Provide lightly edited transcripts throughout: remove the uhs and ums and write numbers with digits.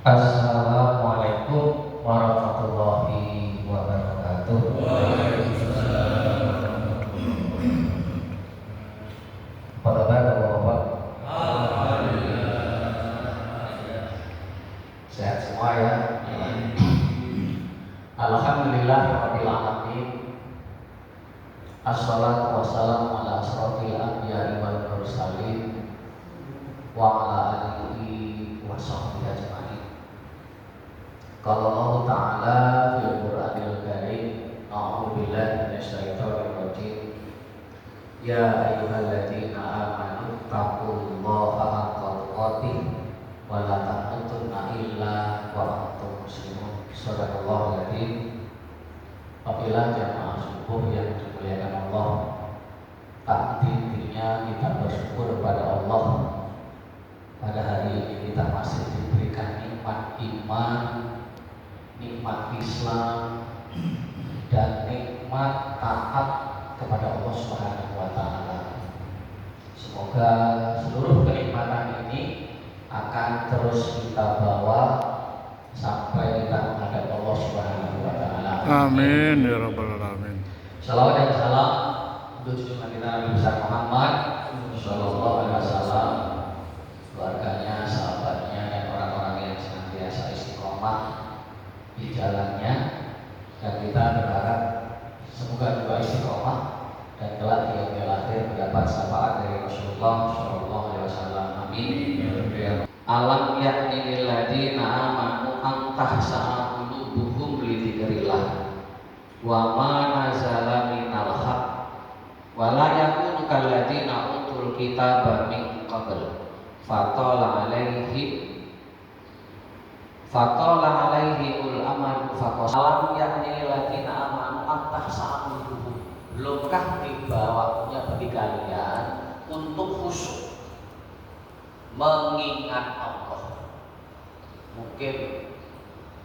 Assalamualaikum warahmatullahi wabarakatuh. Apa kabar Bapak-bapak? Sehat semua ya. Alhamdulillah rabbil alamin. Assalatu wassalamu ala asrofil anbiya'i wal mursalin wa ala alihi wa sahbihi ajma'in. Qala Allah Ta'ala fil Qur'anil Karim, a'udzu billahi minasyaitonir rajim. Ya ayyuhalladzina amanu taqullaha haqqa tuqatih wa la tamutunna illa wa antum muslimun. Shadaqallahul adzim. Apabila jamaah subuh yang dimuliakan Allah, tak intinya kita bersyukur kepada Allah. Pada hari ini kita masih diberikan nikmat iman, nikmat Islam, dan nikmat taat kepada Allah Subhanahu wa Ta'ala. Semoga seluruh kenikmatan ini akan terus kita bawa sampai kita menghadap Allah Subhanahu wa Ta'ala. Amin ya rabbal alamin. Salawat dan salam untuk junjungan kita Nabi besar Muhammad Sallallahu Alaihi Wasallam, keluarganya, sahabatnya, dan orang-orang yang senantiasa istiqomah di jalannya. Dan kita berharap semoga juga istiqomah dan kelak di yaumil akhir mendapat syafaat dari Rasulullah Sallallahu Alaihi Wasallam. Amin. Alam yakni lil ladzina amanu an tahsa'a qulubuhum li dzikrillah wa ma nazala minal haqq wa la yakunu kal ladzina utul kitaba min qabl fatala alaihi ul amal faqalam yakni lil ladzina amanu an tahsa'a qulubuhum. Belumkah tiba waktunya bagi kalian untuk khusyuk mengingat Allah? Mungkin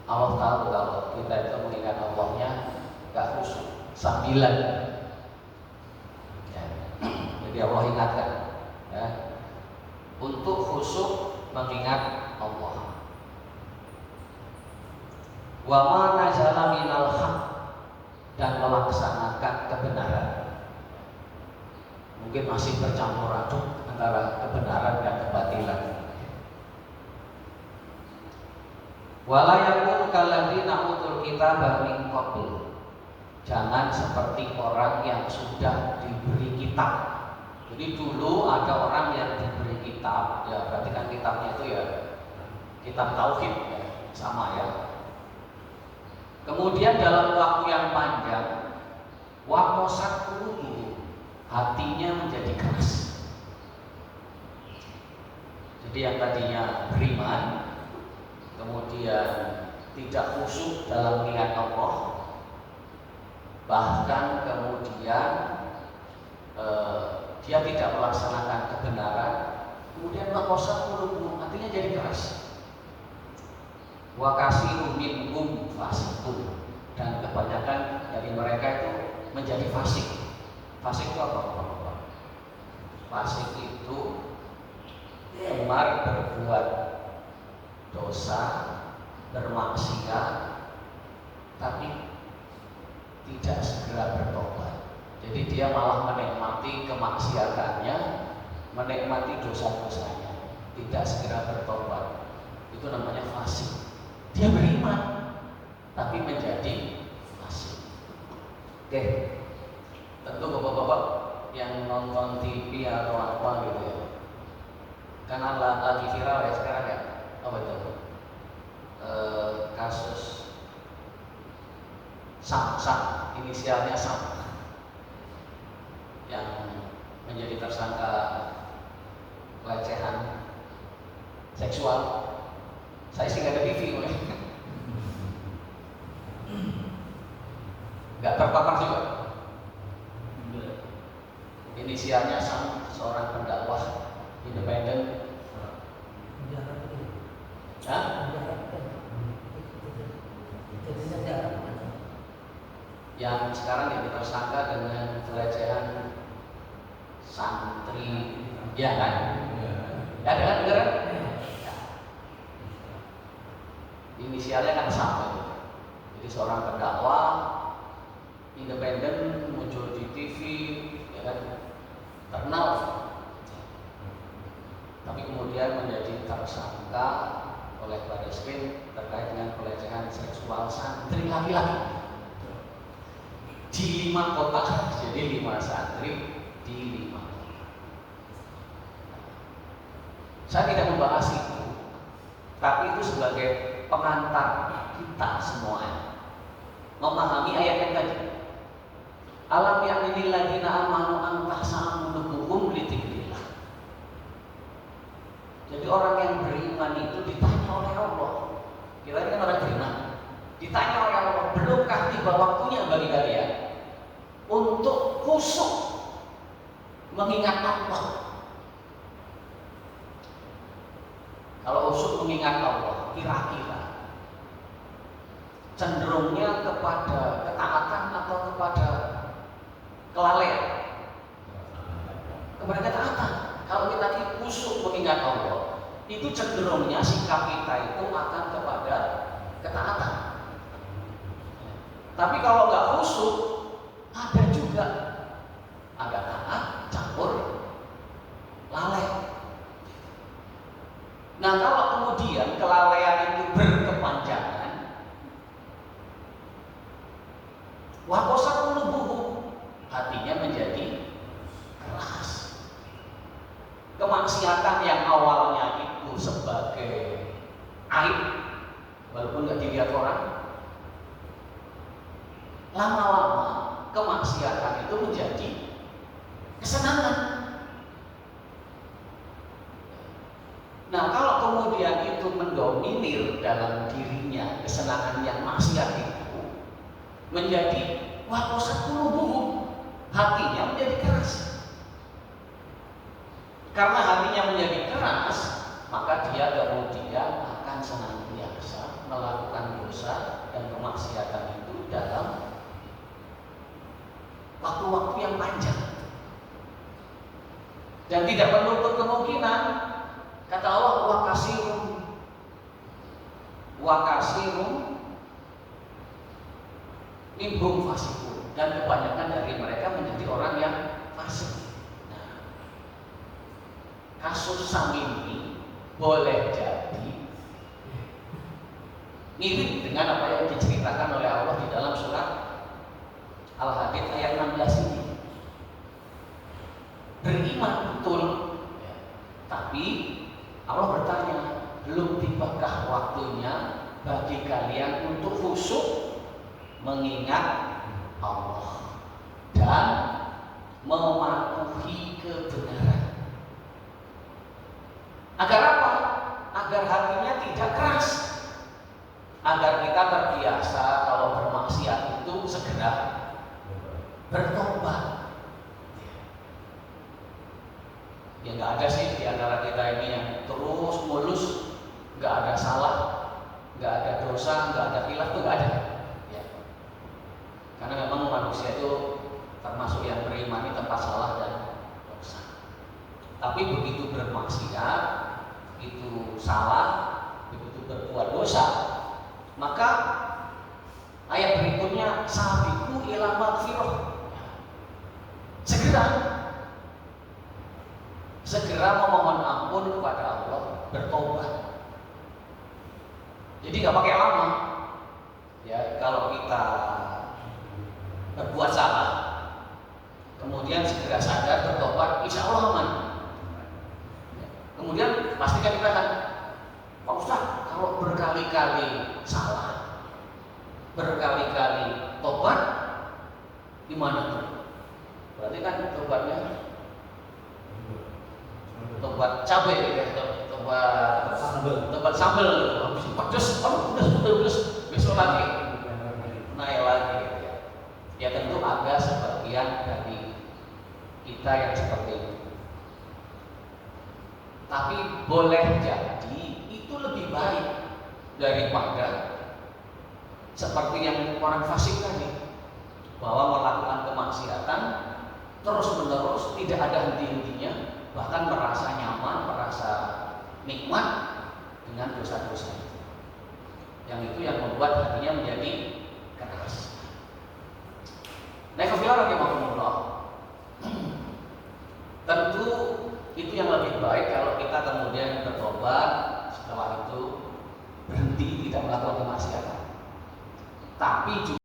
Allah tahu kalau kita itu mengingat Allahnya gak khusyuk, sambilan ya. Jadi Allah ingatkan ya, untuk khusyuk mengingat Allah. Wa ma nazala minal haq, dan melaksanakan kebenaran. Mungkin masih bercampur aduk antara kebenaran dan kebatilan. Wala yakunu kalladzina utul kitaba min qabl. Jangan seperti orang yang sudah diberi kitab. Jadi dulu ada orang yang diberi kitab, ya berarti kan kitabnya itu ya kitab tauhid ya, sama ya. Kemudian dalam waktu yang panjang, waqasat qulubuhum, hatinya menjadi keras. Jadi yang tadinya beriman, kemudian tidak khusyuk dalam mengingat Allah, bahkan kemudian dia tidak melaksanakan kebenaran, kemudian waqasat qulubuhum, hatinya jadi keras. Wa kasirun minhum fasiqun, dan kebanyakan dari mereka itu menjadi fasik. Fasik itu apa? Fasik itu gemar berbuat dosa, bermaksiat, tapi tidak segera bertobat. Jadi dia malah menikmati kemaksiatannya, menikmati dosa-dosanya, tidak segera bertobat. Itu namanya fasik. Dia beriman tapi menjadi fasik. Oke, tentu bapak-bapak yang nonton TV atau apa gitu ya, karena lagi viral ya sekarang ya, apa itu kasus Sam, inisialnya Sam, yang menjadi tersangka pelecehan seksual. Saya sih nggak ada TV, nggak terpapar juga. Inisialnya Sam, seorang pendakwah independen. Yang sekarang jadi tersangka dengan pelecehan santri, ya kan? Ya, dengan negara. inisialnya kan sama. Jadi seorang pendakwah independen muncul di TV, ya kan, terkenal, tapi kemudian menjadi tersangka oleh Barreskrim terkait dengan pelecehan seksual santri laki-laki di 5 kota. Jadi 5 santri di 5 kota. Saya tidak membahas itu, tapi itu sebagai pengantar kita semuanya memahami ayat yang tadi. Alam ya'nil ladzina amanu an tahsana qulubuhum li dzikrillah. Jadi orang yang beriman itu ditanya oleh Allah. Kita ini kan orang beriman. Ditanya oleh Allah, belumkah tiba waktunya bagi kalian untuk khusyuk mengingat Allah? Kalau khusyuk mengingat Allah, kira-kira cenderungnya kepada ketaatan atau kepada kelalaian? Kepada ketaatan. Kalau kita khusyuk mengingat Allah, itu cenderungnya sikap kita itu akan kepada ketaatan. Tapi kalau nggak khusyuk, ada juga agak taat campur lalai. Nah, kalau kemudian kelalaian itu berkepanjangan, waqasat qulubuhum, hatinya menjadi keras. Kemaksiatan yang awalnya itu sebagai aib, walaupun nggak dilihat orang, lama-lama kemaksiatan itu menjadi kesenangan. Nah, kalau kemudian itu mendominir dalam dirinya, kesenangan yang maksiat itu menjadi waqasat qulubuhum, hatinya menjadi keras. Karena hatinya menjadi keras, maka dia kemudian akan senantiasa melakukan dosa dan kemaksiatan itu dalam waktu-waktu yang panjang. Dan tidak menutup kemungkinan, kata Allah, wakasirum minhum fasikun, dan kebanyakan dari mereka menjadi orang yang fasik. Nah, kasus Samim ini boleh jadi mirip dengan apa yang diceritakan oleh Allah di dalam surat Al-Hadid ayat 16 ini. Beriman betul, ya, tapi Allah bertanya, belum tibakah waktunya bagi kalian untuk khusyuk mengingat Allah dan mematuhi kebenaran? Agar apa? Agar hatinya tidak keras, agar kita terbiasa kalau bermaksiat itu segera bertobat. Ya nggak ada sih di antara kita ini yang terus mulus, nggak ada salah, nggak ada dosa, nggak ada khilaf, itu nggak ada. Ya. Karena memang manusia itu termasuk yang beriman ini tempat salah dan dosa. Tapi begitu bermaksiat, begitu salah, begitu berbuat dosa, maka ayat berikutnya sabiqu ila magfirah. Segera memohon ampun kepada Allah, bertobat. Jadi nggak pakai lama. Ya, kalau kita berbuat salah, kemudian segera sadar, bertobat, insya Allah aman. Kemudian pastikan kita kan, Pak Ustaz, kalau berkali-kali salah, berkali-kali tobat, gimana tuh? Berarti kan tobatnya tobat cabai gitu ya, tobat sambal gitu. Habis pedes, pedes, besok lagi naik lagi gitu ya. Ya tentu ada sebagian dari kita yang seperti itu. Tapi boleh jadi itu lebih baik daripada seperti yang orang fasik tadi, bahwa melakukan kemaksiatan terus-menerus tidak ada henti-hentinya, bahkan merasa nyaman, merasa nikmat dengan dosa-dosa itu. yang itu yang membuat hatinya menjadi keras. Naikafillah rahimahumullah. Tentu itu yang lebih baik kalau kita kemudian bertobat, setelah itu berhenti tidak melakukan kemaksiatan. Tapi juga